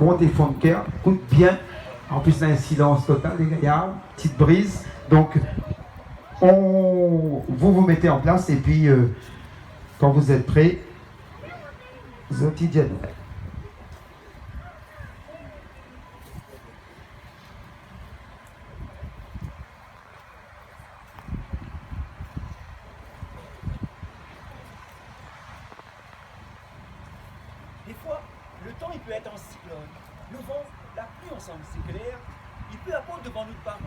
compte et fond de cœur, coûte bien. En plus, là, un silence total, les gars, petite brise. Donc, vous vous mettez en place et puis, quand vous êtes prêts, Zoti Jen. Des fois, le temps il peut être en cyclone. Le vent, la pluie ensemble, c'est clair. Il peut apporter devant nous parler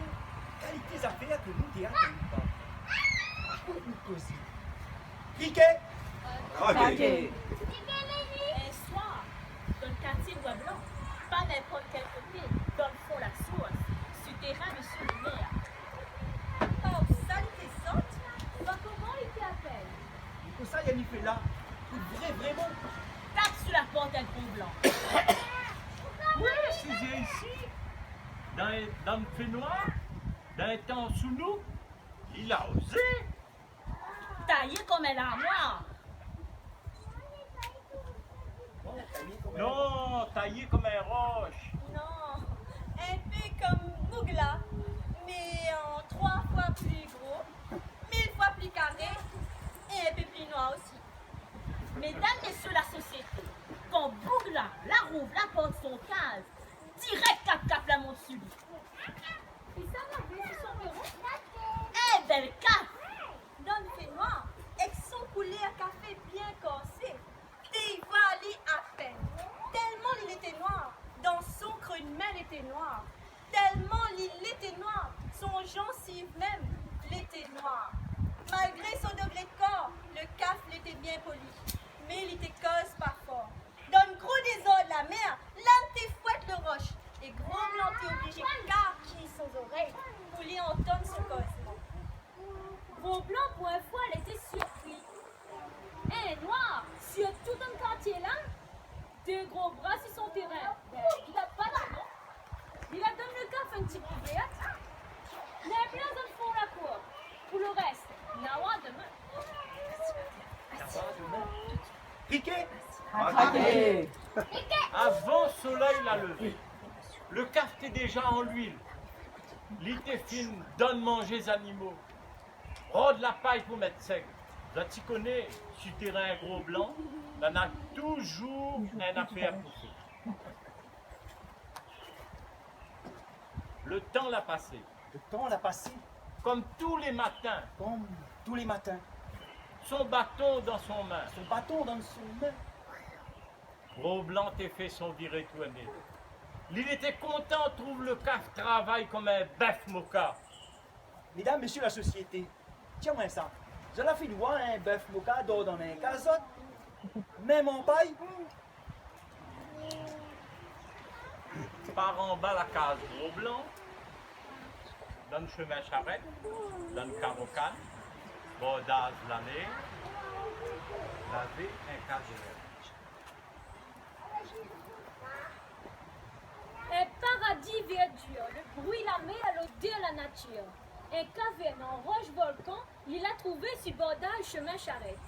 qualités affaires que nous théâtre nous pas. Raconte-nous cosy. Criquet. Craqué. Un soir, dans le quartier Bois Blanc, pas n'importe quel côté, dans le fond la source, souterrain monsieur le maire. Oh, saleté saute. Bah comment il t'appelle? Pour ça, Yannick fait là. Vraiment. Tape sur la porte un gros blanc. Oui, c'est ici. Dans le fait noir, dans le temps sous nous, il a osé. Taillé comme un armoire. Non, taillé comme un roche. Non, un peu comme Bougla, mais en 3 fois plus gros, 1000 fois plus carré et un peu plus noir aussi. Mesdames, messieurs la société, quand Bougla, la rouvre, la porte son case, direct cap la monte sur lui. Et ça m'a vu sur son bureau. Eh, belle cap! Dans le fait noir, avec son couleur café bien corsé, et il va aller à peine. Tellement il était noir, dans son creux de main il était noir. Tellement il était noir, son gencive même l'était noir. Malgré son degré de corps, le caf l'était bien poli. Mais il était cause pas fort. Dans le gros désordre la mer, l'âme t'es fouette le roche. Et gros blanc t'es obligé de carquiller ses oreilles pour lui entendre son causement. Gros blanc, pour une fois, elle était surpris. Un noir, sur tout un quartier là, deux gros bras sur son terrain. Ben, il a pas de nom. Il a donné le caf un petit peu vert. Il a plein de fond la cour. Pour le reste, Nawa demain. Criquet. Craqué. Avant soleil la levé, le café était déjà en l'huile. L'ité fine donne manger les animaux. Rôde la paille pour mettre sec. Là, tu connais, sur terrain gros blanc, on a toujours un affaire à pousser. Le temps l'a passé, Le temps l'a passé comme tous les matins, comme tous les matins. son bâton dans son main. Son bâton dans son main. Gros blanc t'es fait son viré tourné. Il était content, trouve le caf travail comme un bœuf moka. Mesdames, messieurs la société, tiens-moi ça. Je l'ai fait voir un bœuf moka d'or dans un casotte. Même en paille. Par en bas la case gros blanc, dans le chemin charrette, dans le carrocan, bordage l'année, laver un casier. Un paradis verdure, le bruit la met à l'odeur la nature. Un caverne en roche volcan, il a trouvé sur bordage chemin charrette.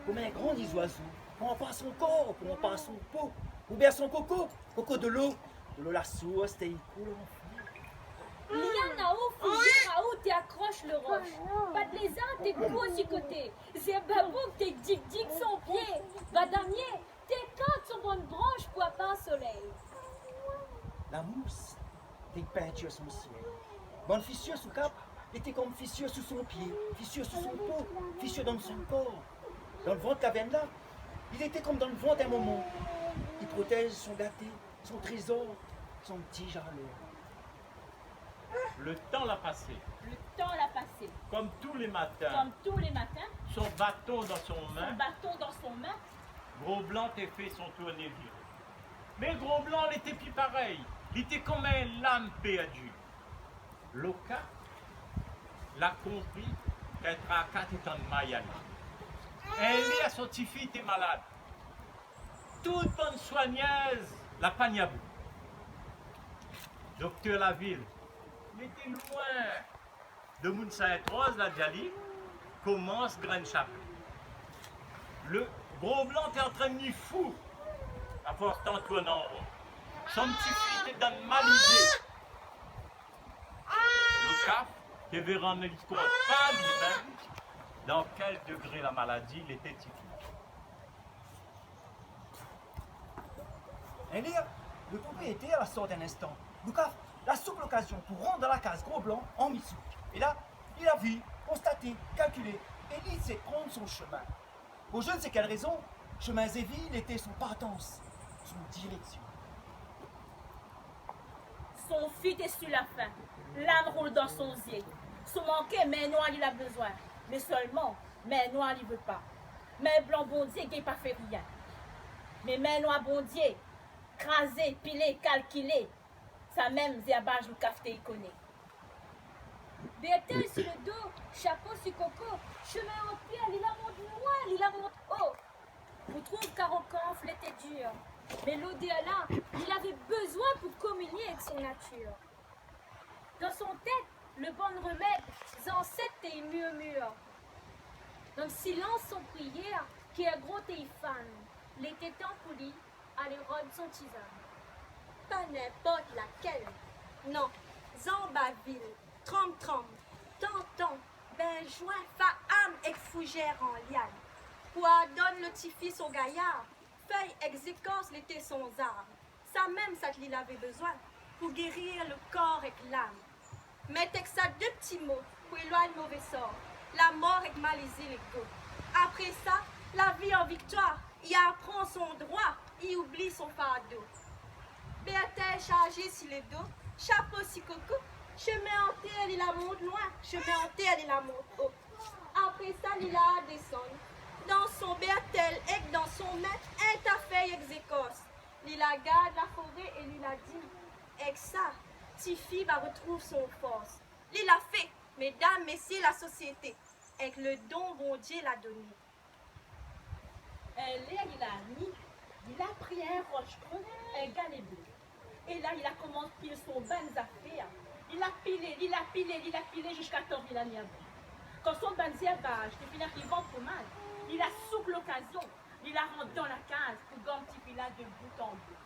Comme un grand des oiseaux. Pour en pas son corps, pour en pas son pot. Ou bien son coco. Coco de l'eau. De l'eau la sauce, t'es cool en fou. Il y en a où fouiller à où t'es accroche le roche. Pas de lézard, t'es gros sur côté. C'est babouk, t'es dig son pied. Badamier, t'es cordes sur bonne branche pour pas un soleil. La mousse, t'es peinture son ciel. Bonne fissure sous cap, était comme fissure sous son pied, fissure sous son peau, fissure dans son corps. Dans le ventre caverne là, il était comme dans le ventre un moment. Il protège son gâté, son trésor, son petit jardin. Le temps l'a passé, Le temps l'a passé. comme tous les matins, Comme tous les matins, son bâton dans son son main, bâton dans son main. gros blanc t'es fait son tourné viré. Mais gros blanc, il était plus pareil. Il était comme un lame perdu. Loca l'a compris qu'un tracas était en Mayani. Elle est à son petit fille était malade. Toute bonne soigneuse, la pagnabou. Docteur Laville, il était loin de Mounsaïd-Rose, la Djali, commence Graine Chapeau. Le gros blanc est en train de ni fou à force d'Antoine en rond. son petit fils était dans malisé. Le CAF, qui verra ne l'histoire pas lui-même dans quel degré la maladie l'était typique. Un lire, le propriétaire sort d'un instant. Lucas la souple occasion pour rendre la case gros blanc en mission. Et là, il a vu, constaté, calculé, et il sait prendre son chemin. Pour je ne sais quelle raison, chemin Zéville était son partance, son direction. Son fils est sur la fin. L'âme roule dans son zier. Son manqué, mais noir, il a besoin. Mais seulement, mais noir, il veut pas. Mais blanc, bon Dieu, il n'a pas fait rien. Mais mais noir, bon Dieu, crasé, pilé, calculé. Ça même, zéabage ou café, il connaît. Béatel sur le dos, chapeau sur coco, chemin au pied, il la monte loin, il la monte haut. Vous trouvez qu'Arocanf l'était dur, mais l'Odéala, il avait besoin pour communier avec son nature. Dans son tête, le bon remède, ancêtres et murmure. Dans le silence, son prière, qui est gros et fan, l'été temps poli, à l'érode son tisane. Pas n'importe laquelle. Non, Zambaville, Trom-Trom, Tanton, Benjoin, Faham et Fougère en liane. Quoi donne le petit-fils au gaillard, feuille exécorce l'été son arme. Ça même, ça qu'il avait besoin pour guérir le corps et l'âme. Mettez que ça deux petits mots pour éloigner le mauvais sort. La mort et maliser les go. Après ça, la vie en victoire, il apprend son droit, il oublie son fardeau. Béatel chargé sur le dos, chapeau si coco, chemin en terre, il la monte loin, chemin en terre, il la monte haut. Après ça, il a descendre. Dans son Béatel et dans son maître, un tafeuille exécosse. Il la garde la forêt et lui la dit, avec ça, Tifi va retrouver son force. Il l'a fait, mesdames, messieurs, la société, avec le don bon Dieu l'a donné. Il a mis, il a pris un roche creux, un galet bleu. Et là, il a commencé à piler son bain affaires. Il a pilé jusqu'à temps il a mis à bout. Quand son bain d'herbage, il finit arrivant pour mal, il a souple l'occasion, il a rentré dans la case pour gagner un petit village de bout en bout.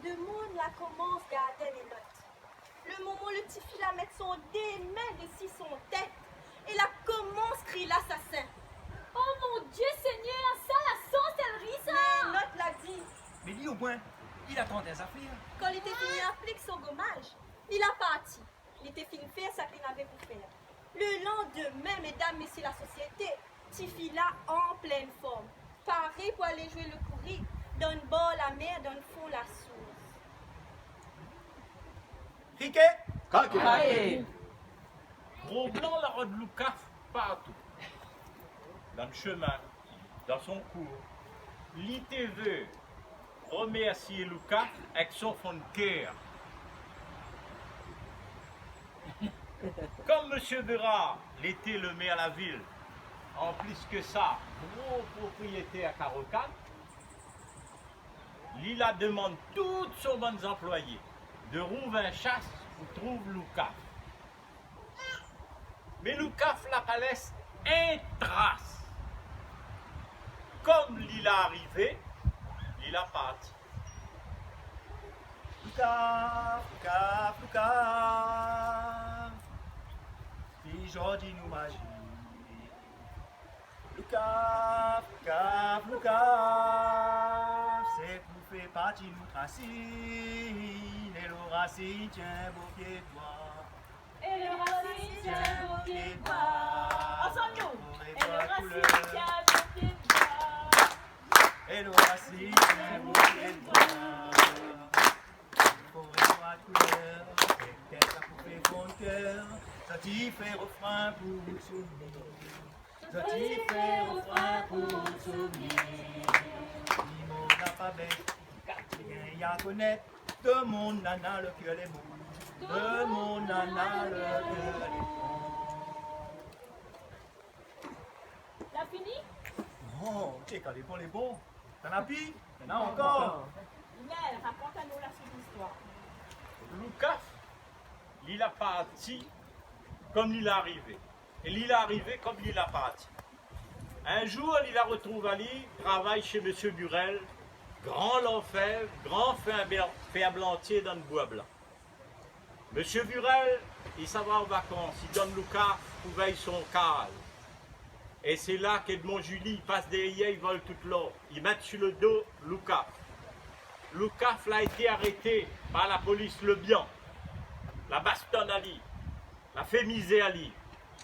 Le monde la commence à garder les notes. Le moment le petit fil à mettre son démain dessus son tête, et la commence à crier l'assassin. Oh mon Dieu Seigneur, ça la sorcellerie Les ça! notes l'a dit. Mais lui au moins, il attend des affaires. Quand il était fini applique son gommage, il a parti. Il était fini faire ça qu'il avait pour faire. Le lendemain, mesdames, messieurs, la société, Tifi là en pleine forme, paré pour aller jouer le courrier, d'un bord la mer, d'un fond la source. Riquet, Gros blanc la rode Lucas partout. Dans le chemin, dans son cours, l'ITV remercier Lucas avec son fond de cœur. Comme M. Bérard l'était le maire de la ville, en plus que ça, gros propriétaire à Carocan, Lila demande toutes son bonnes employés de rouver un chasse pour trouver Lucas. Mais Lucas la palaisse un trace. Comme Lila arrivé, Lila parti. Lucas, Lucas, Lucas. Si Jordi nous magie. Lucas, Lucas, Lucas. C'est pour faire partie de nous racine. Et le racine tient beau pied de toi. Et le racine tient au pied de bois. Ensemble nous. Et le racine tient au pied de bois. Et le racine tient beau pied de bois. Forêt noire couleur, tête à couper ton cœur. Ça t'y fait refrain pour le souvenir. Ça t'y fait refrain pour le souvenir. L'immo n'a pas bête, rien y a connaître. De mon nana le cœur est beau. De mon nana le cœur est beau. T'as fini? Non, t'es calé pour les bons. T'en as pis? T'en as encore? Nel, raconte à nous la suite de l'histoire. Lucas, il a parti comme il est arrivé. Et il est arrivé comme il a parti. Un jour, il a retrouvé Ali, travaille chez M. Burel, grand l'enfer, grand fait un blantier dans le bois blanc. Monsieur Burel, il s'en va en vacances, il donne Lucas pour veiller son cale. Et c'est là qu'Edmond Julie passe derrière, il vole toute l'or. Il met sur le dos Lucas. Lucas a été arrêté par la police Le Bihan. La bastonne Ali, la fémisée Ali.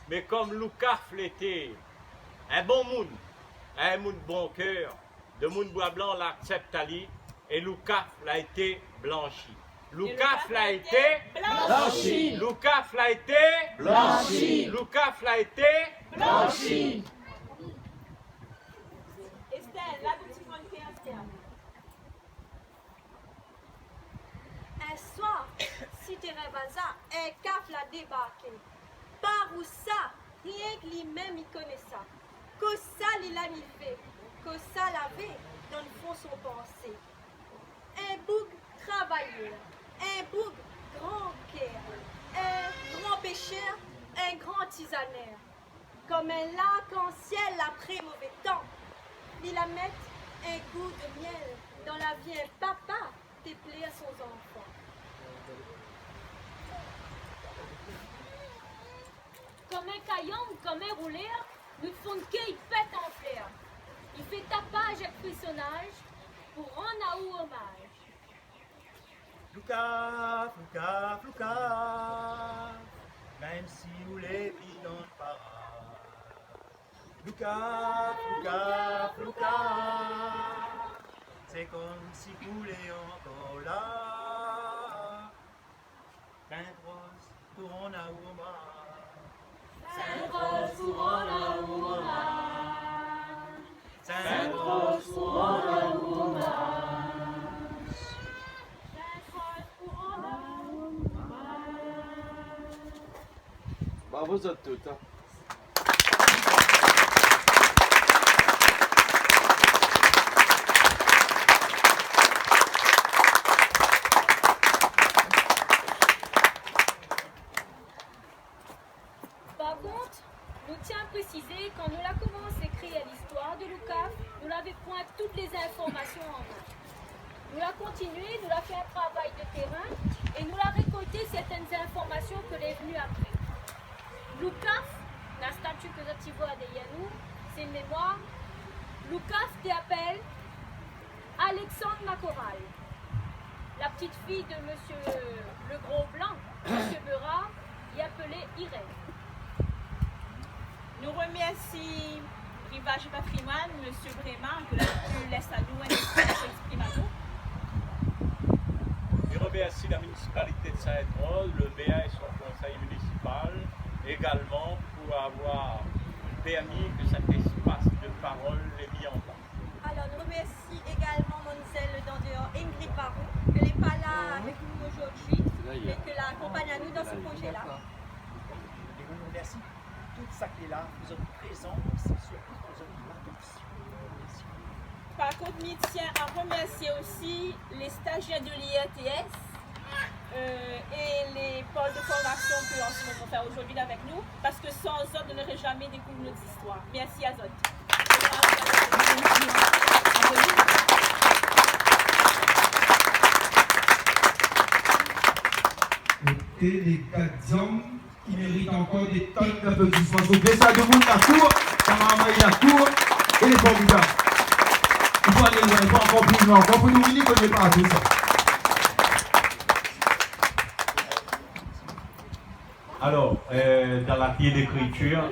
Mais comme Lucas était un bon monde, un monde bon cœur, de monde bois blanc l'accepte Ali, et Lucas a été blanchi. Lucas a été blanchi. Lucas a été blanchi. Lucas a été blanchi. Estelle, là où tu vas le faire, Estelle. Un soir, si tu Baza, un cap l'a débarqué. Par où ça, rien que lui-même il connaît ça. Que ça il a mis fait, que ça l'avait dans le fond son pensée. Un bouc travailleur, un bouc grand cœur, un grand pêcheur, un grand tisaneur. Comme un lac en ciel après mauvais temps. Il a mettre un goût de miel dans la vie un papa déplaît à son enfant. Comme un caillon, comme un rouleur, nous font qu'il pète en fleurs. Il fait tapage et frissonnage pour rendre à ou hommage. Lucas, Lucas, Lucas, même si vous les vit dans le parade. Lucas, Lucas, Lucas, c'est comme si vous l'êtes encore là. Sainte-Rose, tourne à Ouma. Sainte-Rose, couronne à Ouma. Sainte-Rose, couronne à Ouma. Bah, vous êtes tout, hein. Par contre, nous tient à préciser quand nous la commencé à écrire l'histoire de Lucas, nous l'avons point toutes les informations en main. Nous l'a continué, nous l'a fait un travail de terrain et nous l'a récolté certaines informations que l'est venu après. Lucas, la statue que tu vois derrière nous, c'est une mémoire. Lucas t'appelle Alexandre Macoral. La petite fille de Monsieur le Gros Blanc, Monsieur Beurard, y appelée Irène. Nous remercions Rivage et Patrimoine, M. Bréman, que tu laisses à nous exprimer à nous. Je remercie la municipalité de Sainte-Rose, le BA et son conseil municipal, également pour avoir permis que cet espace de parole est mis en place. Alors, nous remercions également Monzel d'Andeur Ingrid Baron, qu'elle n'est pas là avec nous aujourd'hui, mais qu'elle accompagne à nous dans ce projet-là. Et nous remercions tout ça qui est là, vous êtes présents, c'est surtout pour votre attention. Merci. Par contre, nous tiens à remercier aussi les stagiaires de l'IRTS et les pôles de formation que nous vont faire aujourd'hui avec nous, parce que sans eux, on n'aurait jamais découvert notre histoire. Merci à eux. Et les gardiens qui méritent encore des tonnes d'applaudissements. Vous plaît, ça demande la cour, ça m'a envoyé la cour et les candidats. Il faut aller loin, il faut encore plus loin. Quand vous nous venez, qu'on n'est pas à tout ça. Alors, dans la pied d'écriture,